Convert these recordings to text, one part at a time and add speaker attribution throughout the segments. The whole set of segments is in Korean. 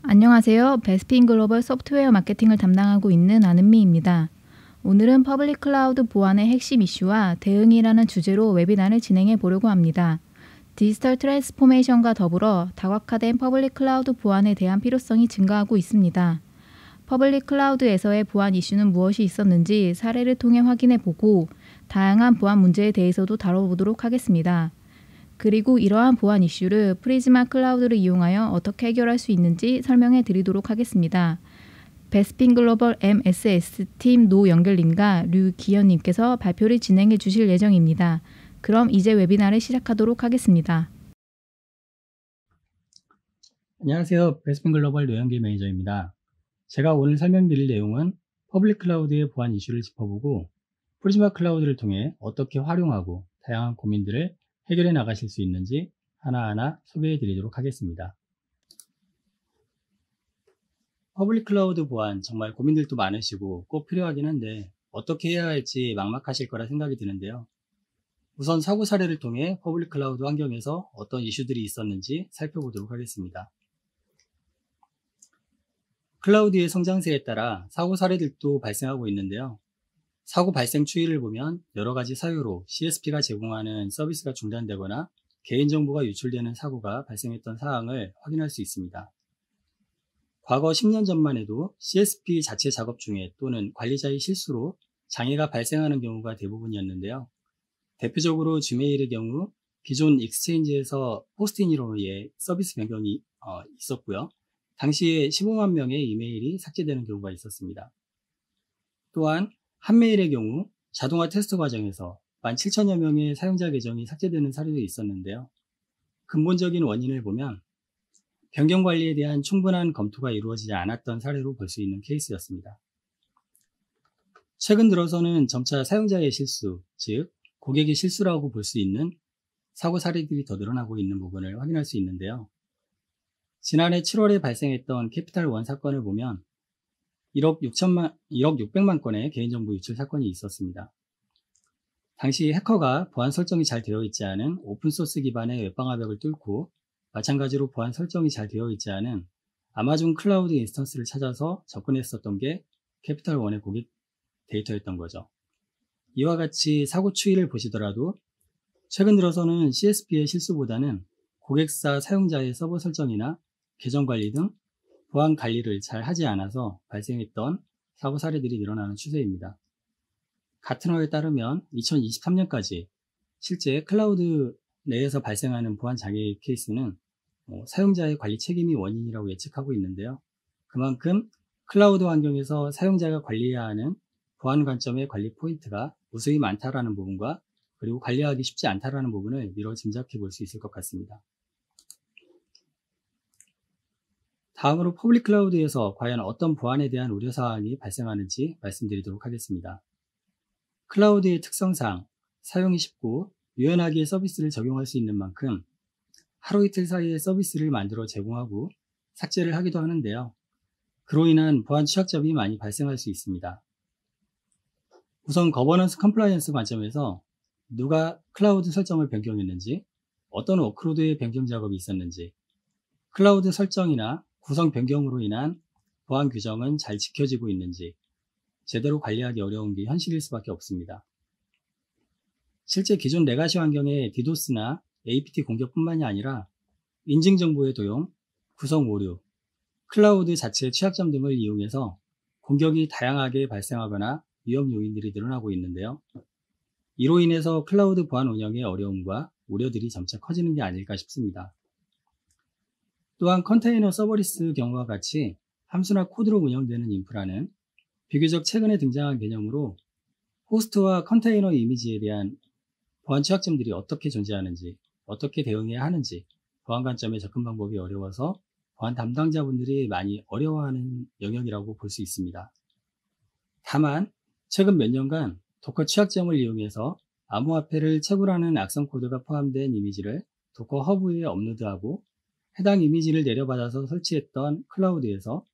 Speaker 1: 안녕하세요. 베스핀 글로벌 소프트웨어 마케팅을 담당하고 있는 안은미입니다. 오늘은 퍼블릭 클라우드 보안의 핵심 이슈와 대응이라는 주제로 웨비나를 진행해 보려고 합니다. 디지털 트랜스포메이션과 더불어 다각화된 퍼블릭 클라우드 보안에 대한 필요성이 증가하고 있습니다. 퍼블릭 클라우드에서의 보안 이슈는 무엇이 있었는지 사례를 통해 확인해 보고 다양한 보안 문제에 대해서도 다뤄보도록 하겠습니다. 그리고 이러한 보안 이슈를 프리즈마 클라우드를 이용하여 어떻게 해결할 수 있는지 설명해 드리도록 하겠습니다. 베스핀 글로벌 MSS 팀 노영결님과 류기현님께서 발표를 진행해 주실 예정입니다. 그럼 이제 웨비나를 시작하도록 하겠습니다.
Speaker 2: 안녕하세요. 베스핀 글로벌 노영길 매니저입니다. 제가 오늘 설명드릴 내용은 퍼블릭 클라우드의 보안 이슈를 짚어보고 프리즈마 클라우드를 통해 어떻게 활용하고 다양한 고민들을 해결해 나가실 수 있는지 하나하나 소개해 드리도록 하겠습니다. 퍼블릭 클라우드 보안 정말 고민들도 많으시고 꼭 필요하긴 한데 어떻게 해야 할지 막막하실 거라 생각이 드는데요. 우선 사고 사례를 통해 퍼블릭 클라우드 환경에서 어떤 이슈들이 있었는지 살펴보도록 하겠습니다. 클라우드의 성장세에 따라 사고 사례들도 발생하고 있는데요. 사고 발생 추이를 보면 여러 가지 사유로 CSP가 제공하는 서비스가 중단되거나 개인정보가 유출되는 사고가 발생했던 사항을 확인할 수 있습니다. 과거 10년 전만 해도 CSP 자체 작업 중에 또는 관리자의 실수로 장애가 발생하는 경우가 대부분이었는데요. 대표적으로 지메일의 경우 기존 익스체인지에서 포스트잇으로 인해 서비스 변경이 있었고요. 당시에 15만 명의 이메일이 삭제되는 경우가 있었습니다. 또한 한메일의 경우 자동화 테스트 과정에서 17,000여 명의 사용자 계정이 삭제되는 사례도 있었는데요. 근본적인 원인을 보면 변경 관리에 대한 충분한 검토가 이루어지지 않았던 사례로 볼 수 있는 케이스였습니다. 최근 들어서는 점차 사용자의 실수, 즉 고객의 실수라고 볼 수 있는 사고 사례들이 더 늘어나고 있는 부분을 확인할 수 있는데요. 지난해 7월에 발생했던 캐피탈 원 사건을 보면 1억 600만 건의 개인정보 유출 사건이 있었습니다. 당시 해커가 보안 설정이 잘 되어 있지 않은 오픈소스 기반의 웹방화벽을 뚫고 마찬가지로 보안 설정이 잘 되어 있지 않은 아마존 클라우드 인스턴스를 찾아서 접근했었던 게 캐피탈 원의 고객 데이터였던 거죠. 이와 같이 사고 추이를 보시더라도 최근 들어서는 CSP의 실수보다는 고객사 사용자의 서버 설정이나 계정 관리 등 보안 관리를 잘 하지 않아서 발생했던 사고 사례들이 늘어나는 추세입니다. 같은 화에 따르면 2023년까지 실제 클라우드 내에서 발생하는 보안 장애 케이스는 사용자의 관리 책임이 원인이라고 예측하고 있는데요. 그만큼 클라우드 환경에서 사용자가 관리해야 하는 보안 관점의 관리 포인트가 무수히 많다라는 부분과 그리고 관리하기 쉽지 않다라는 부분을 미뤄 짐작해 볼 수 있을 것 같습니다. 다음으로 퍼블릭 클라우드에서 과연 어떤 보안에 대한 우려사항이 발생하는지 말씀드리도록 하겠습니다. 클라우드의 특성상 사용이 쉽고 유연하게 서비스를 적용할 수 있는 만큼 하루 이틀 사이에 서비스를 만들어 제공하고 삭제를 하기도 하는데요. 그로 인한 보안 취약점이 많이 발생할 수 있습니다. 우선 거버넌스 컴플라이언스 관점에서 누가 클라우드 설정을 변경했는지, 어떤 워크로드의 변경 작업이 있었는지, 클라우드 설정이나 구성 변경으로 인한 보안 규정은 잘 지켜지고 있는지 제대로 관리하기 어려운 게 현실일 수밖에 없습니다. 실제 기존 레가시 환경의 디도스나 APT 공격뿐만이 아니라 인증 정보의 도용, 구성 오류, 클라우드 자체의 취약점 등을 이용해서 공격이 다양하게 발생하거나 위험 요인들이 늘어나고 있는데요. 이로 인해서 클라우드 보안 운영의 어려움과 우려들이 점차 커지는 게 아닐까 싶습니다. 또한 컨테이너 서버리스 경우와 같이 함수나 코드로 운영되는 인프라는 비교적 최근에 등장한 개념으로 호스트와 컨테이너 이미지에 대한 보안 취약점들이 어떻게 존재하는지, 어떻게 대응해야 하는지 보안 관점의 접근 방법이 어려워서 보안 담당자분들이 많이 어려워하는 영역이라고 볼 수 있습니다. 다만 최근 몇 년간 도커 취약점을 이용해서 암호화폐를 채굴하는 악성 코드가 포함된 이미지를 도커 허브에 업로드하고 해당 이미지를 내려받아서 설치했던 클라우드에서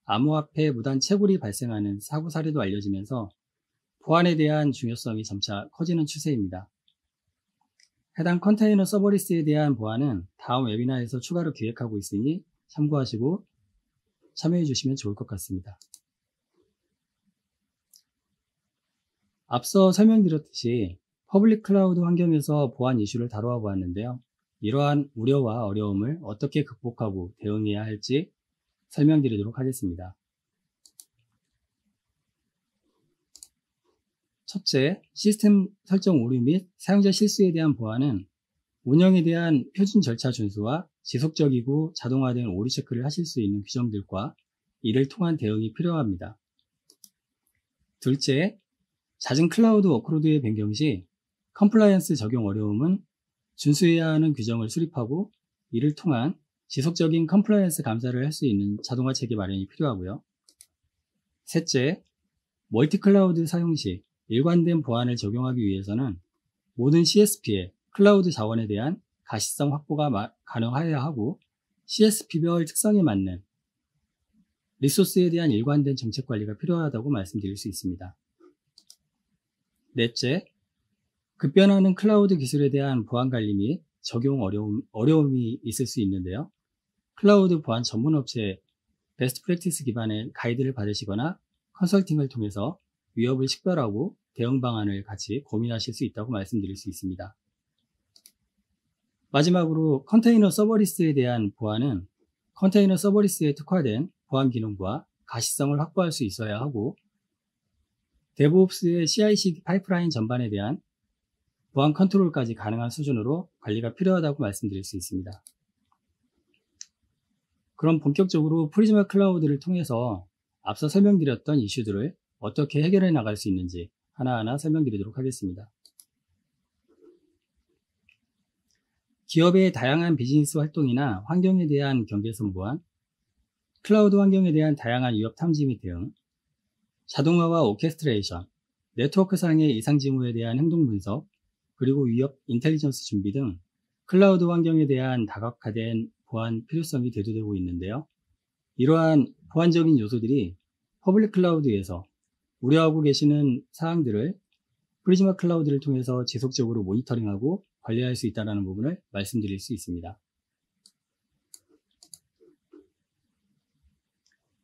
Speaker 2: 암호화폐 무단 채굴이 발생하는 사고 사례도 알려지면서 보안에 대한 중요성이 점차 커지는 추세입니다. 해당 컨테이너 서버리스에 대한 보안은 다음 웨비나에서 추가로 기획하고 있으니 참고하시고 참여해 주시면 좋을 것 같습니다. 앞서 설명드렸듯이 퍼블릭 클라우드 환경에서 보안 이슈를 다루어 보았는데요. 이러한 우려와 어려움을 어떻게 극복하고 대응해야 할지 설명드리도록 하겠습니다. 첫째, 시스템 설정 오류 및 사용자 실수에 대한 보안은 운영에 대한 표준 절차 준수와 지속적이고 자동화된 오류 체크를 하실 수 있는 규정들과 이를 통한 대응이 필요합니다. 둘째, 잦은 클라우드 워크로드의 변경 시 컴플라이언스 적용 어려움은 준수해야 하는 규정을 수립하고 이를 통한 지속적인 컴플라이언스 감사를 할 수 있는 자동화 체계 마련이 필요하고요. 셋째, 멀티 클라우드 사용 시 일관된 보안을 적용하기 위해서는 모든 CSP의 클라우드 자원에 대한 가시성 확보가 가능하여야 하고 CSP별 특성에 맞는 리소스에 대한 일관된 정책 관리가 필요하다고 말씀드릴 수 있습니다. 넷째, 급변하는 클라우드 기술에 대한 보안 관리 및 적용 어려움이 있을 수 있는데요. 클라우드 보안 전문 업체 베스트 프랙티스 기반의 가이드를 받으시거나 컨설팅을 통해서 위협을 식별하고 대응 방안을 같이 고민하실 수 있다고 말씀드릴 수 있습니다. 마지막으로 컨테이너 서버리스에 대한 보안은 컨테이너 서버리스에 특화된 보안 기능과 가시성을 확보할 수 있어야 하고 데브옵스의 CI/CD 파이프라인 전반에 대한 보안 컨트롤까지 가능한 수준으로 관리가 필요하다고 말씀드릴 수 있습니다. 그럼 본격적으로 프리즈마 클라우드를 통해서 앞서 설명드렸던 이슈들을 어떻게 해결해 나갈 수 있는지 하나하나 설명드리도록 하겠습니다. 기업의 다양한 비즈니스 활동이나 환경에 대한 경계선 보안, 클라우드 환경에 대한 다양한 위협 탐지 및 대응, 자동화와 오케스트레이션, 네트워크상의 이상 징후에 대한 행동 분석, 그리고 위협 인텔리전스 준비 등 클라우드 환경에 대한 다각화된 보안 필요성이 대두되고 있는데요. 이러한 보안적인 요소들이 퍼블릭 클라우드에서 우려하고 계시는 사항들을 프리즈마 클라우드를 통해서 지속적으로 모니터링하고 관리할 수 있다는 부분을 말씀드릴 수 있습니다.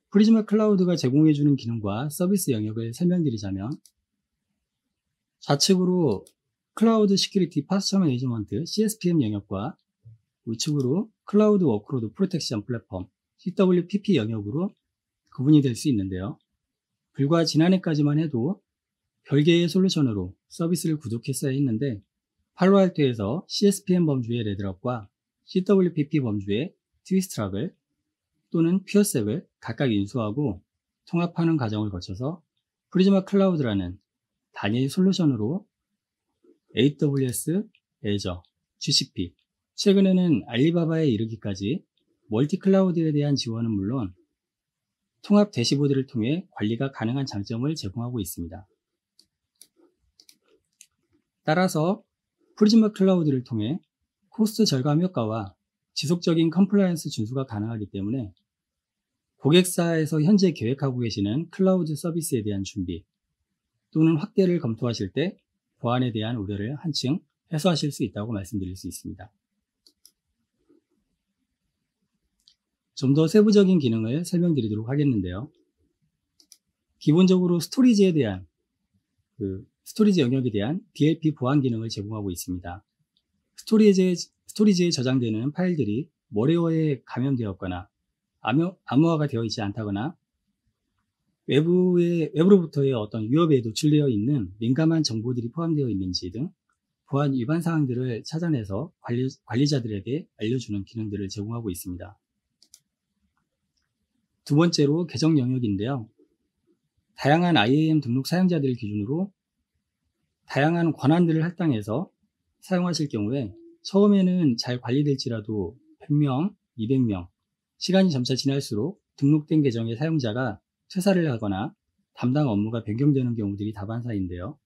Speaker 2: 프리즈마 클라우드가 제공해주는 기능과 서비스 영역을 설명드리자면 좌측으로 클라우드 시큐리티 파스처 매니지먼트 CSPM 영역과 우측으로 클라우드 워크로드 프로텍션 플랫폼 CWPP 영역으로 구분이 될 수 있는데요. 불과 지난해까지만 해도 별개의 솔루션으로 서비스를 구독했어야 했는데 팔로알토에서 CSPM 범주의 레드락과 CWPP 범주의 트위스트락을 또는 퓨어셉을 각각 인수하고 통합하는 과정을 거쳐서 프리즈마 클라우드라는 단일 솔루션으로 AWS, Azure, GCP, 최근에는 알리바바에 이르기까지 멀티 클라우드에 대한 지원은 물론 통합 대시보드를 통해 관리가 가능한 장점을 제공하고 있습니다. 따라서 프리즈마 클라우드를 통해 코스트 절감 효과와 지속적인 컴플라이언스 준수가 가능하기 때문에 고객사에서 현재 계획하고 계시는 클라우드 서비스에 대한 준비 또는 확대를 검토하실 때 보안에 대한 우려를 한층 해소하실 수 있다고 말씀드릴 수 있습니다. 좀 더 세부적인 기능을 설명드리도록 하겠는데요. 기본적으로 스토리지에 대한 스토리지 영역에 대한 DLP 보안 기능을 제공하고 있습니다. 스토리지에 저장되는 파일들이 머레어에 감염되었거나 암호화가 되어 있지 않다거나 외부로부터의 어떤 위협에 노출되어 있는 민감한 정보들이 포함되어 있는지 등 보안 위반 사항들을 찾아내서 관리자들에게 알려주는 기능들을 제공하고 있습니다. 두 번째로 계정 영역인데요. 다양한 IAM 등록 사용자들을 기준으로 다양한 권한들을 할당해서 사용하실 경우에 처음에는 잘 관리될지라도 100명, 200명, 시간이 점차 지날수록 등록된 계정의 사용자가 퇴사를 하거나 담당 업무가 변경되는 경우들이 다반사인데요.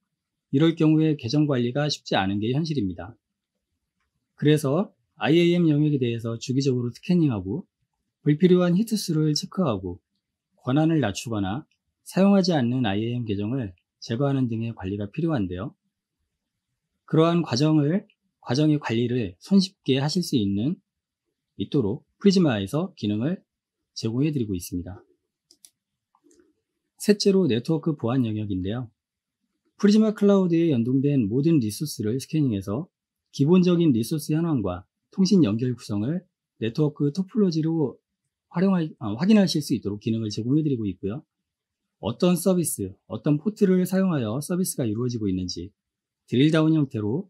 Speaker 2: 이럴 경우에 계정 관리가 쉽지 않은 게 현실입니다. 그래서 IAM 영역에 대해서 주기적으로 스캐닝하고 불필요한 히트수를 체크하고 권한을 낮추거나 사용하지 않는 IAM 계정을 제거하는 등의 관리가 필요한데요. 그러한 과정의 관리를 손쉽게 하실 수 있도록 프리즈마에서 기능을 제공해드리고 있습니다. 셋째로 네트워크 보안 영역인데요. 프리즈마 클라우드에 연동된 모든 리소스를 스캐닝해서 기본적인 리소스 현황과 통신 연결 구성을 네트워크 토폴로지로 확인하실 수 있도록 기능을 제공해드리고 있고요. 어떤 서비스, 어떤 포트를 사용하여 서비스가 이루어지고 있는지 드릴다운 형태로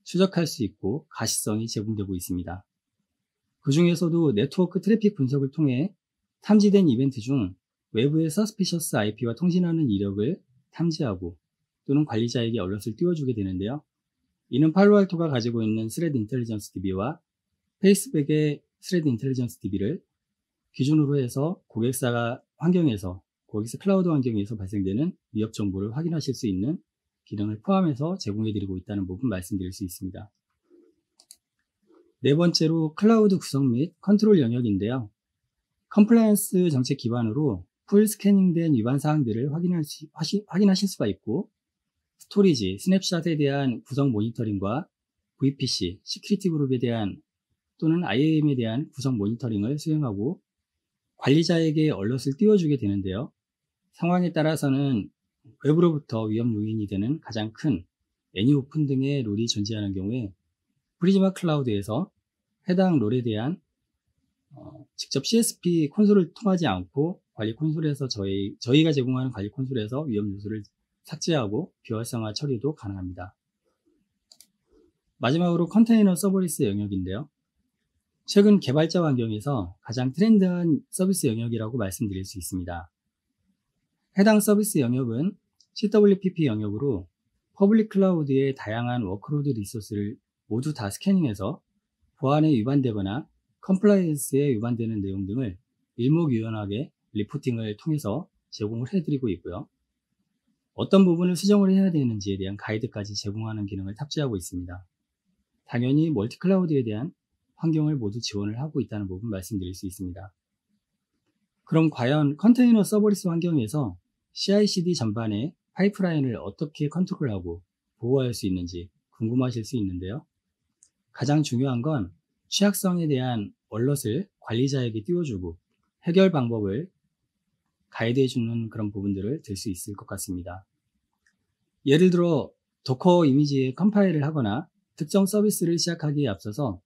Speaker 2: 추적할 수 있고 가시성이 제공되고 있습니다. 그 중에서도 네트워크 트래픽 분석을 통해 탐지된 이벤트 중 외부의 서스피셔스 IP와 통신하는 이력을 탐지하고 또는 관리자에게 얼럿을 띄워주게 되는데요. 이는 팔로알토가 가지고 있는 스레드 인텔리전스 DB와 페이스백의 스레드 인텔리전스 DB를 기준으로 해서 고객사 클라우드 환경에서 발생되는 위협 정보를 확인하실 수 있는 기능을 포함해서 제공해드리고 있다는 부분 말씀드릴 수 있습니다. 네 번째로 클라우드 구성 및 컨트롤 영역인데요. 컴플라이언스 정책 기반으로 풀 스캐닝된 위반 사항들을 확인하실 수가 있고, 스토리지, 스냅샷에 대한 구성 모니터링과 VPC, 시큐리티 그룹에 대한 또는 IAM에 대한 구성 모니터링을 수행하고 관리자에게 얼럿을 띄워주게 되는데요. 상황에 따라서는 외부로부터 위험 요인이 되는 가장 큰 애니오픈 등의 롤이 존재하는 경우에 프리즈마 클라우드에서 해당 롤에 대한 직접 CSP 콘솔을 통하지 않고 관리 콘솔에서 저희가 제공하는 관리 콘솔에서 위험 요소를 삭제하고 비활성화 처리도 가능합니다. 마지막으로 컨테이너 서버리스 영역인데요. 최근 개발자 환경에서 가장 트렌드한 서비스 영역이라고 말씀드릴 수 있습니다. 해당 서비스 영역은 CWPP 영역으로 퍼블릭 클라우드의 다양한 워크로드 리소스를 모두 다 스캐닝해서 보안에 위반되거나 컴플라이언스에 위반되는 내용 등을 일목요연하게 리포팅을 통해서 제공을 해드리고 있고요. 어떤 부분을 수정을 해야 되는지에 대한 가이드까지 제공하는 기능을 탑재하고 있습니다. 당연히 멀티 클라우드에 대한 환경을 모두 지원을 하고 있다는 부분 말씀드릴 수 있습니다. 그럼 과연 컨테이너 서버리스 환경에서 CI/CD 전반의 파이프라인을 어떻게 컨트롤하고 보호할 수 있는지 궁금하실 수 있는데요. 가장 중요한 건 취약성에 대한 얼럿을 관리자에게 띄워주고 해결 방법을 가이드해주는 그런 부분들을 들 수 있을 것 같습니다. 예를 들어 도커 이미지에 컴파일을 하거나 특정 서비스를 시작하기에 앞서서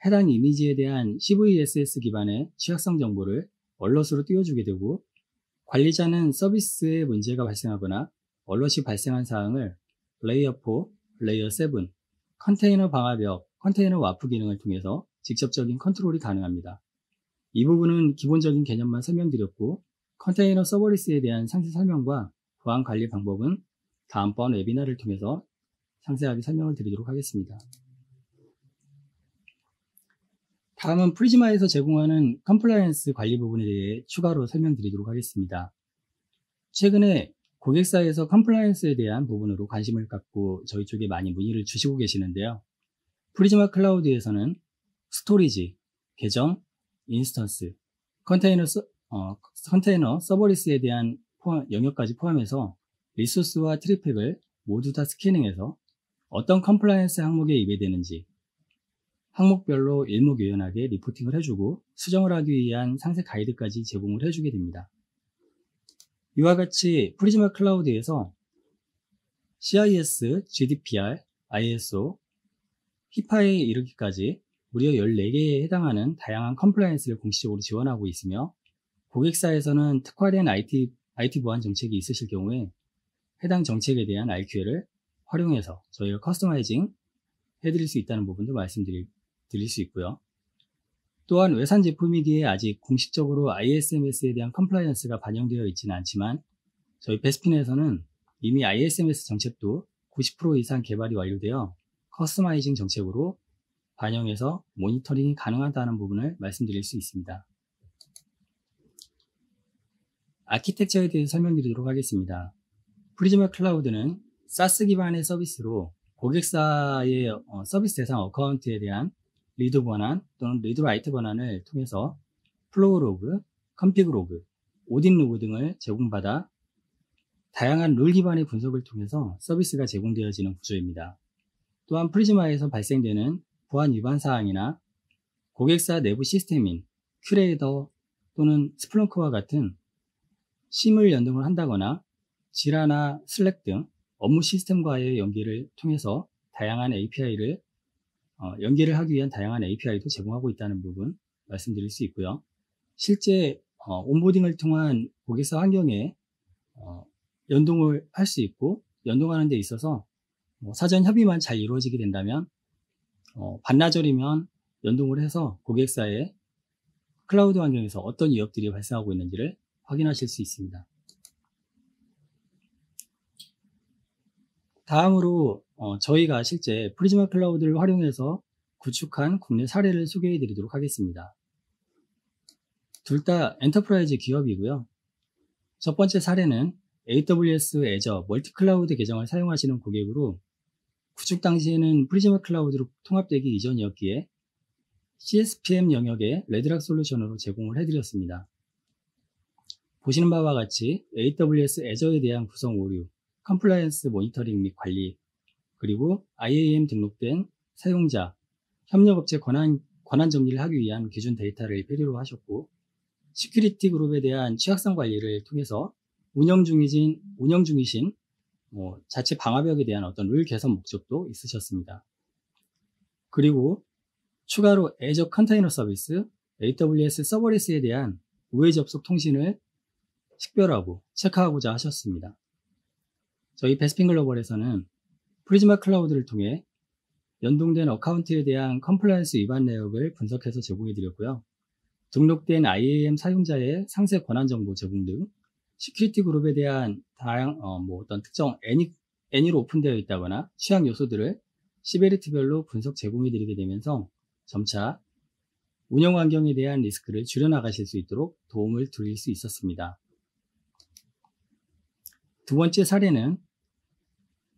Speaker 2: 해당 이미지에 대한 CVSS 기반의 취약성 정보를 얼럿으로 띄워주게 되고, 관리자는 서비스에 문제가 발생하거나 얼럿이 발생한 사항을 레이어 4, 레이어 7, 컨테이너 방화벽, 컨테이너 와프 기능을 통해서 직접적인 컨트롤이 가능합니다. 이 부분은 기본적인 개념만 설명드렸고, 컨테이너 서버리스에 대한 상세 설명과 보안 관리 방법은 다음번 웨비나를 통해서 상세하게 설명을 드리도록 하겠습니다. 다음은 프리즈마에서 제공하는 컴플라이언스 관리 부분에 대해 추가로 설명드리도록 하겠습니다. 최근에 고객사에서 컴플라이언스에 대한 부분으로 관심을 갖고 저희 쪽에 많이 문의를 주시고 계시는데요. 프리즈마 클라우드에서는 스토리지, 계정, 인스턴스, 컨테이너 서버리스에 대한 영역까지 포함해서 리소스와 트래픽을 모두 다 스캐닝해서 어떤 컴플라이언스 항목에 위배되는지 항목별로 일목요연하게 리포팅을 해주고 수정을 하기 위한 상세 가이드까지 제공을 해주게 됩니다. 이와 같이 프리즈마 클라우드에서 CIS, GDPR, ISO, 히파에 이르기까지 무려 14개에 해당하는 다양한 컴플라이언스를 공식적으로 지원하고 있으며, 고객사에서는 특화된 IT 보안 정책이 있으실 경우에 해당 정책에 대한 RQL을 활용해서 저희가 커스터마이징 해드릴 수 있다는 부분도 말씀드릴 수 있고요. 또한 외산 제품이기에 아직 공식적으로 ISMS에 대한 컴플라이언스가 반영되어 있지는 않지만, 저희 베스핀에서는 이미 ISMS 정책도 90% 이상 개발이 완료되어 커스터마이징 정책으로 반영해서 모니터링이 가능하다는 부분을 말씀드릴 수 있습니다. 아키텍처에 대해 설명드리도록 하겠습니다. 프리즈마 클라우드는 SaaS 기반의 서비스로 고객사의 서비스 대상 어카운트에 대한 리드 권한 또는 리드 라이트 권한을 통해서 플로우 로그, 컴피그 로그, 오딘 로그 등을 제공받아 다양한 룰 기반의 분석을 통해서 서비스가 제공되어지는 구조입니다. 또한 프리즈마에서 발생되는 보안 위반 사항이나 고객사 내부 시스템인 큐레이더 또는 스플렁크와 같은 심을 연동을 한다거나 지라나 슬랙 등 업무 시스템과의 연계를 통해서 다양한 API를 연계를 하기 위한 다양한 API도 제공하고 있다는 부분 말씀드릴 수 있고요. 실제 온보딩을 통한 고객사 환경에 연동을 할 수 있고 연동하는 데 있어서 사전 협의만 잘 이루어지게 된다면 반나절이면 연동을 해서 고객사의 클라우드 환경에서 어떤 위협들이 발생하고 있는지를 확인하실 수 있습니다. 다음으로 저희가 실제 프리즈마 클라우드를 활용해서 구축한 국내 사례를 소개해 드리도록 하겠습니다. 둘 다 엔터프라이즈 기업이고요. 첫 번째 사례는 AWS 애저 멀티 클라우드 계정을 사용하시는 고객으로 구축 당시에는 프리즈마 클라우드로 통합되기 이전이었기에 CSPM 영역의 레드락 솔루션으로 제공을 해드렸습니다. 보시는 바와 같이 AWS 애저에 대한 구성 오류, 컴플라이언스 모니터링 및 관리, 그리고 IAM 등록된 사용자, 협력업체 권한 정리를 하기 위한 기준 데이터를 필요로 하셨고, 시큐리티 그룹에 대한 취약성 관리를 통해서 운영 중이신 자체 방화벽에 대한 어떤 룰 개선 목적도 있으셨습니다. 그리고 추가로 애저 컨테이너 서비스, AWS 서버리스에 대한 우회 접속 통신을 식별하고 체크하고자 하셨습니다. 저희 베스핀 글로벌에서는 프리즈마 클라우드를 통해 연동된 어카운트에 대한 컴플라이언스 위반 내역을 분석해서 제공해 드렸고요. 등록된 IAM 사용자의 상세 권한 정보 제공 등 시큐리티 그룹에 대한 어떤 특정 애니로 오픈되어 있다거나 취약 요소들을 시베리티별로 분석 제공해 드리게 되면서 점차 운영 환경에 대한 리스크를 줄여나가실 수 있도록 도움을 드릴 수 있었습니다. 두 번째 사례는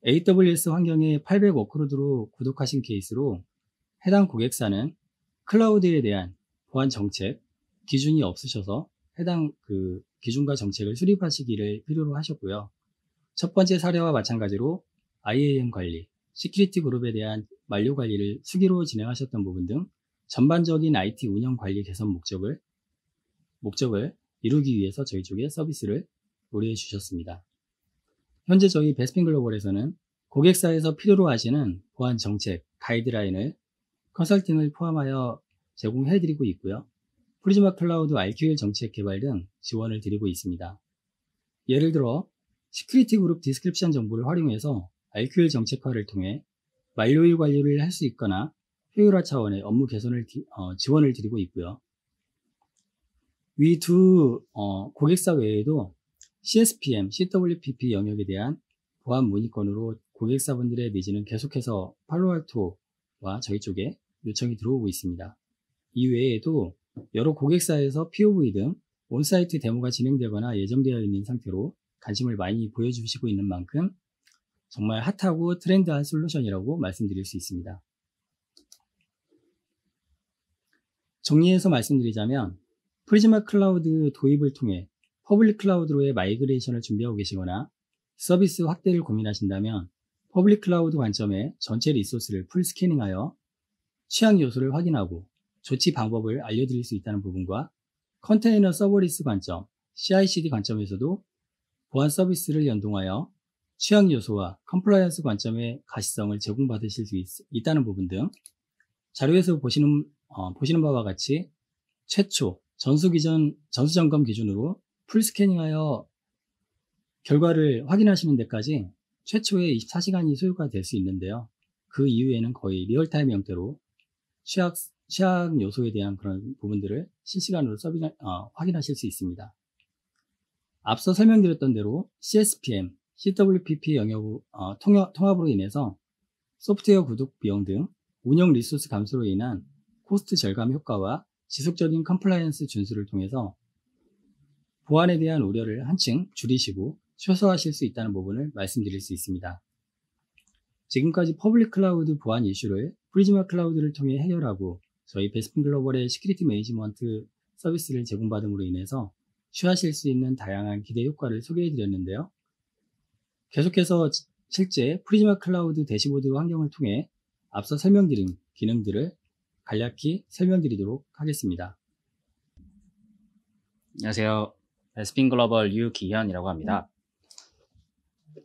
Speaker 2: AWS 환경에 800 워크로드로 구독하신 케이스로 해당 고객사는 클라우드에 대한 보안 정책, 기준이 없으셔서 해당 기준과 정책을 수립하시기를 필요로 하셨고요. 첫 번째 사례와 마찬가지로 IAM 관리, 시큐리티 그룹에 대한 만료 관리를 수기로 진행하셨던 부분 등 전반적인 IT 운영 관리 개선 목적을 이루기 위해서 저희 쪽에 서비스를 의뢰해 주셨습니다. 현재 저희 베스핀 글로벌에서는 고객사에서 필요로 하시는 보안 정책, 가이드라인을 컨설팅을 포함하여 제공해 드리고 있고요. 프리즈마 클라우드 RQL 정책 개발 등 지원을 드리고 있습니다. 예를 들어 시큐리티 그룹 디스크립션 정보를 활용해서 RQL 정책화를 통해 만료일 관리를 할 수 있거나 효율화 차원의 업무 개선을 지원을 드리고 있고요. 위 두 고객사 외에도 CSPM, CWPP 영역에 대한 보안 문의건으로 고객사분들의 니즈는 계속해서 팔로알토와 저희 쪽에 요청이 들어오고 있습니다. 이 외에도 여러 고객사에서 POV 등 온사이트 데모가 진행되거나 예정되어 있는 상태로 관심을 많이 보여주시고 있는 만큼 정말 핫하고 트렌드한 솔루션이라고 말씀드릴 수 있습니다. 정리해서 말씀드리자면 프리즈마 클라우드 도입을 통해 퍼블릭 클라우드로의 마이그레이션을 준비하고 계시거나 서비스 확대를 고민하신다면 퍼블릭 클라우드 관점에 전체 리소스를 풀 스캐닝하여 취약 요소를 확인하고 조치 방법을 알려드릴 수 있다는 부분과 컨테이너 서버리스 관점, CI/CD 관점에서도 보안 서비스를 연동하여 취약 요소와 컴플라이언스 관점의 가시성을 제공받으실 수 있다는 부분 등 자료에서 보시는 바와 같이 최초 전수 점검 기준으로 풀 스캐닝하여 결과를 확인하시는 데까지 최초의 24시간이 소요가 될 수 있는데요. 그 이후에는 거의 리얼타임 형태로 취약 요소에 대한 그런 부분들을 실시간으로 확인하실 수 있습니다. 앞서 설명드렸던 대로 CSPM, CWPP 영역 통합으로 인해서 소프트웨어 구독 비용 등 운영 리소스 감소로 인한 코스트 절감 효과와 지속적인 컴플라이언스 준수를 통해서 보안에 대한 우려를 한층 줄이시고 최소화하실 수 있다는 부분을 말씀드릴 수 있습니다. 지금까지 퍼블릭 클라우드 보안 이슈를 프리즈마 클라우드를 통해 해결하고 저희 베스핀 글로벌의 시큐리티 매니지먼트 서비스를 제공받음으로 인해서 취하실 수 있는 다양한 기대 효과를 소개해 드렸는데요. 계속해서 실제 프리즈마 클라우드 대시보드 환경을 통해 앞서 설명드린 기능들을 간략히 설명드리도록 하겠습니다.
Speaker 3: 안녕하세요. 베스핀 글로벌 유기현이라고 합니다.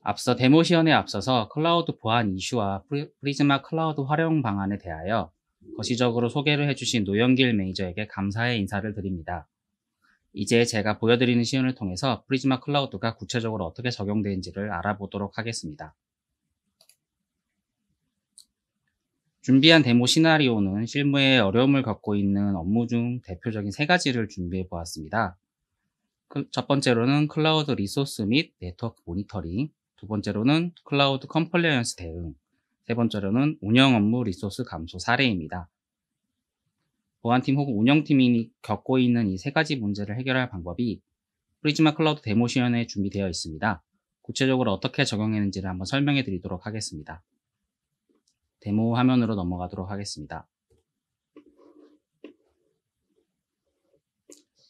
Speaker 3: 앞서 데모 시연에 앞서서 클라우드 보안 이슈와 프리즈마 클라우드 활용 방안에 대하여 거시적으로 소개를 해주신 노영길 매니저에게 감사의 인사를 드립니다. 이제 제가 보여드리는 시연을 통해서 프리즈마 클라우드가 구체적으로 어떻게 적용되는지를 알아보도록 하겠습니다. 준비한 데모 시나리오는 실무에 어려움을 겪고 있는 업무 중 대표적인 3가지를 준비해 보았습니다. 첫 번째로는 클라우드 리소스 및 네트워크 모니터링, 두 번째로는 클라우드 컴플라이언스 대응, 세 번째로는 운영 업무 리소스 감소 사례입니다. 보안팀 혹은 운영팀이 겪고 있는 이 3가지 문제를 해결할 방법이 프리즈마 클라우드 데모 시연에 준비되어 있습니다. 구체적으로 어떻게 적용했는지를 한번 설명해 드리도록 하겠습니다. 데모 화면으로 넘어가도록 하겠습니다.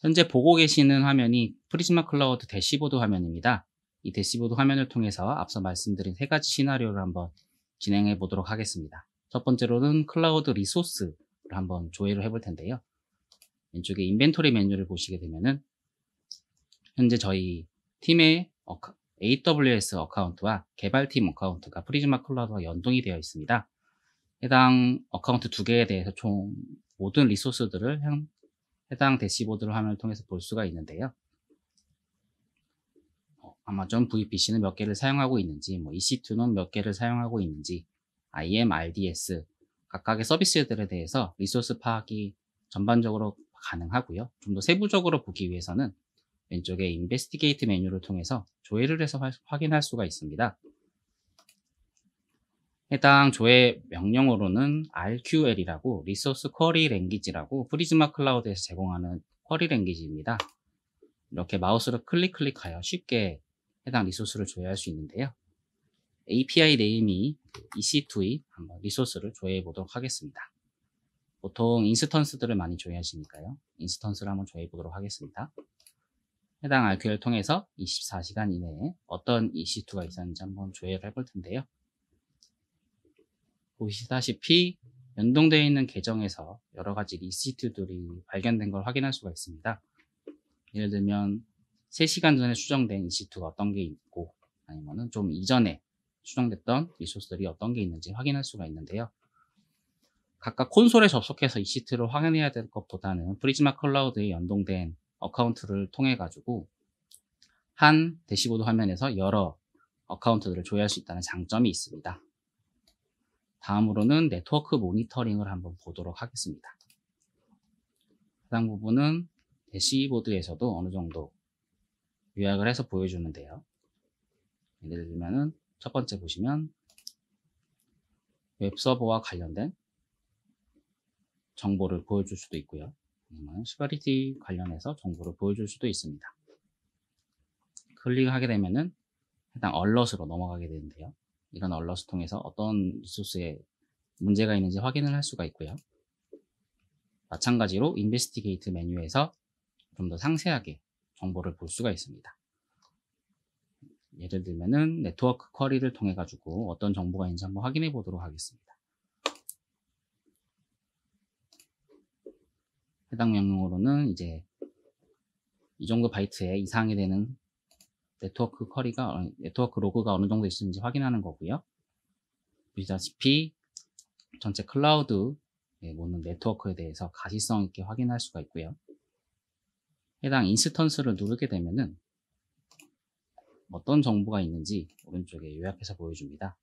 Speaker 3: 현재 보고 계시는 화면이 프리즈마 클라우드 대시보드 화면입니다. 이 대시보드 화면을 통해서 앞서 말씀드린 3가지 시나리오를 한번 진행해 보도록 하겠습니다. 첫 번째로는 클라우드 리소스를 한번 조회를 해볼 텐데요. 왼쪽에 인벤토리 메뉴를 보시게 되면은 현재 저희 팀의 AWS 어카운트와 개발팀 어카운트가 프리즈마 클라우드와 연동이 되어 있습니다. 해당 어카운트 2개에 대해서 총 모든 리소스들을 해당 대시보드 화면을 통해서 볼 수가 있는데요. 아마존 VPC는 몇 개를 사용하고 있는지, EC2는 몇 개를 사용하고 있는지, IAM, RDS, 각각의 서비스들에 대해서 리소스 파악이 전반적으로 가능하고요. 좀 더 세부적으로 보기 위해서는 왼쪽에 인베스티게이트 메뉴를 통해서 조회를 해서 확인할 수가 있습니다. 해당 조회 명령어로는 RQL이라고 리소스 쿼리 랭귀지라고 프리즈마 클라우드에서 제공하는 쿼리 랭귀지입니다. 이렇게 마우스로 클릭하여 쉽게 해당 리소스를 조회할 수 있는데요. API 네임이 EC2의 한번 리소스를 조회해 보도록 하겠습니다. 보통 인스턴스들을 많이 조회하시니까요. 인스턴스를 한번 조회해 보도록 하겠습니다. 해당 RQL을 통해서 24시간 이내에 어떤 EC2가 있었는지 한번 조회를 해볼 텐데요. 보시다시피 연동되어 있는 계정에서 여러 가지 EC2들이 발견된 걸 확인할 수가 있습니다. 예를 들면 3시간 전에 수정된 EC2가 어떤 게 있고 아니면 좀 이전에 수정됐던 리소스들이 어떤 게 있는지 확인할 수가 있는데요. 각각 콘솔에 접속해서 EC2를 확인해야 될 것보다는 프리즈마 클라우드에 연동된 어카운트를 통해 가지고 한 대시보드 화면에서 여러 어카운트들을 조회할 수 있다는 장점이 있습니다. 다음으로는 네트워크 모니터링을 한번 보도록 하겠습니다. 해당 부분은 대시보드에서도 어느 정도 요약을 해서 보여주는데요. 예를 들면은 첫 번째 보시면 웹서버와 관련된 정보를 보여줄 수도 있고요. 아니면 시큐리티 관련해서 정보를 보여줄 수도 있습니다. 클릭하게 되면은 해당 얼럿으로 넘어가게 되는데요. 이런 얼럿을 통해서 어떤 리소스에 문제가 있는지 확인을 할 수가 있고요. 마찬가지로 인베스티게이트 메뉴에서 좀 더 상세하게 정보를 볼 수가 있습니다. 예를 들면은 네트워크 쿼리를 통해 가지고 어떤 정보가 있는지 한번 확인해 보도록 하겠습니다. 해당 명령어로는 이제 이 정도 바이트에 이상이 되는 네트워크 로그가 어느 정도 있는지 확인하는 거고요. 보시다시피 전체 클라우드에 모는 네트워크에 대해서 가시성 있게 확인할 수가 있고요. 해당 인스턴스를 누르게 되면은 어떤 정보가 있는지 오른쪽에 요약해서 보여줍니다.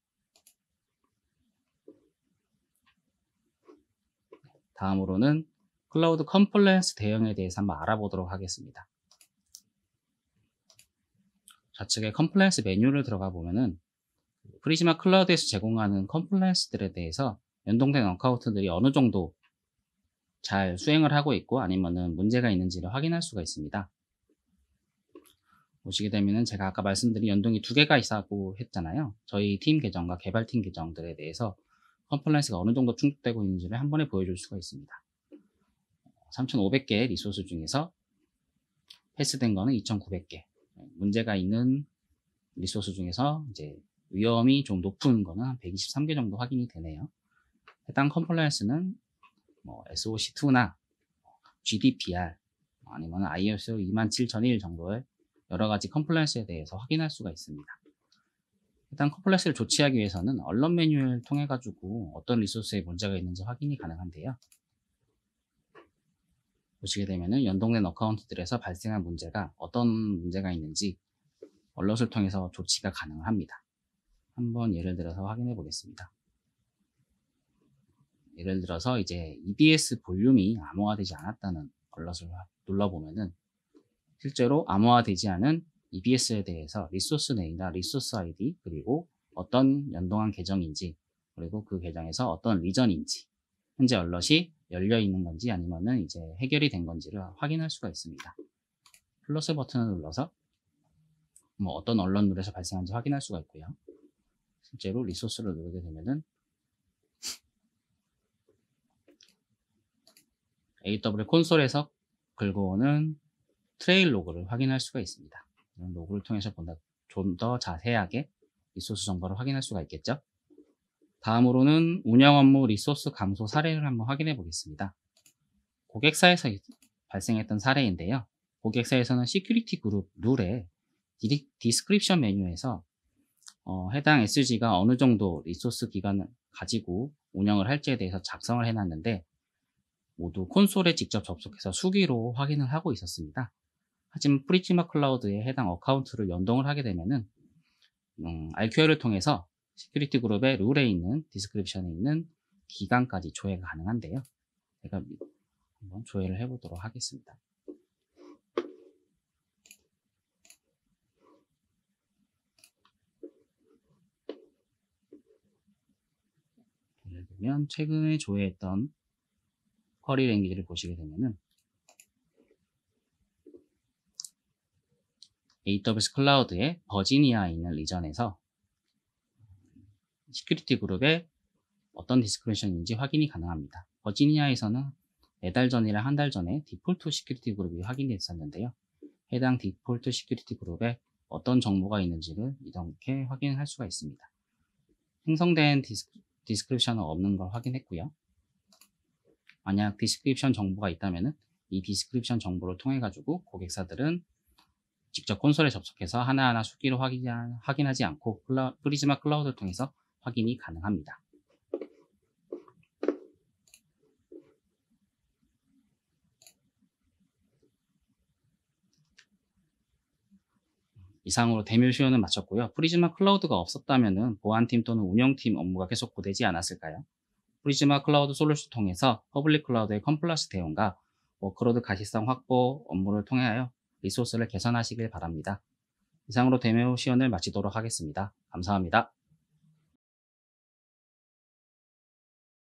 Speaker 3: 다음으로는 클라우드 컴플라이언스 대응에 대해서 한번 알아보도록 하겠습니다. 좌측에 컴플라이언스 메뉴를 들어가 보면은 프리즈마 클라우드에서 제공하는 컴플라이언스들에 대해서 연동된 어카운트들이 어느 정도 잘 수행을 하고 있고 아니면은 문제가 있는지를 확인할 수가 있습니다. 보시게 되면은 제가 아까 말씀드린 연동이 2개가 있다고 했잖아요. 저희 팀 계정과 개발팀 계정들에 대해서 컴플라이언스가 어느 정도 충족되고 있는지를 한 번에 보여줄 수가 있습니다. 3,500개 리소스 중에서 패스된 거는 2,900개. 문제가 있는 리소스 중에서 이제 위험이 좀 높은 거는 한 123개 정도 확인이 되네요. 해당 컴플라이언스는 SOC2나 GDPR, 아니면 ISO 27001 정도의 여러 가지 컴플라이언스에 대해서 확인할 수가 있습니다. 일단 컴플라이언스를 조치하기 위해서는 언론 매뉴얼을 통해 가지고 어떤 리소스에 문제가 있는지 확인이 가능한데요. 보시게 되면은 연동된 어카운트들에서 발생한 문제가 어떤 문제가 있는지 언럿을 통해서 조치가 가능합니다. 한번 예를 들어서 확인해 보겠습니다. 예를 들어서 이제 EBS 볼륨이 암호화되지 않았다는 언럿을 눌러보면은 실제로 암호화되지 않은 EBS에 대해서 리소스 네임이나 리소스 아이디, 그리고 어떤 연동한 계정인지, 그리고 그 계정에서 어떤 리전인지, 현재 언럿이 열려 있는 건지 아니면은 이제 해결이 된 건지를 확인할 수가 있습니다. 플러스 버튼을 눌러서 뭐 어떤 언론들에서 발생한지 확인할 수가 있고요. 실제로 리소스를 누르게 되면은 AWS 콘솔에서 긁어오는 트레일 로그를 확인할 수가 있습니다. 이런 로그를 통해서 좀 더 자세하게 리소스 정보를 확인할 수가 있겠죠. 다음으로는 운영 업무 리소스 감소 사례를 한번 확인해 보겠습니다. 고객사에서 발생했던 사례인데요. 고객사에서는 시큐리티 그룹 룰의 디스크립션 메뉴에서 해당 SG가 어느 정도 리소스 기간을 가지고 운영을 할지에 대해서 작성을 해놨는데 모두 콘솔에 직접 접속해서 수기로 확인을 하고 있었습니다. 하지만 프리즈마 클라우드에 해당 어카운트를 연동을 하게 되면은 RQL을 통해서 시큐리티 그룹의 룰에 있는 디스크립션에 있는 기간까지 조회가 가능한데요. 제가 한번 조회를 해보도록 하겠습니다. 예를 들면 최근에 조회했던 쿼리 랭귀지를 보시게 되면은 AWS 클라우드의 버지니아에 있는 리전에서 시큐리티 그룹의 어떤 디스크립션인지 확인이 가능합니다. 버지니아에서는 4달 전이랑 한 달 전에 디폴트 시큐리티 그룹이 확인됐었는데요. 해당 디폴트 시큐리티 그룹에 어떤 정보가 있는지를 이렇게 확인할 수가 있습니다. 생성된 디스크립션은 없는 걸 확인했고요. 만약 디스크립션 정보가 있다면 이 디스크립션 정보를 통해 가지고 고객사들은 직접 콘솔에 접속해서 하나하나 수기로 확인하지 않고 프리즈마 클라우드를 통해서 확인이 가능합니다. 이상으로 데모 시연은 마쳤고요. 프리즈마 클라우드가 없었다면 보안팀 또는 운영팀 업무가 계속 고되지 않았을까요? 프리즈마 클라우드 솔루션을 통해서 퍼블릭 클라우드의 컴플라이언스 대응과 워크로드 가시성 확보 업무를 통하여 리소스를 개선하시길 바랍니다. 이상으로 데모 시연을 마치도록 하겠습니다. 감사합니다.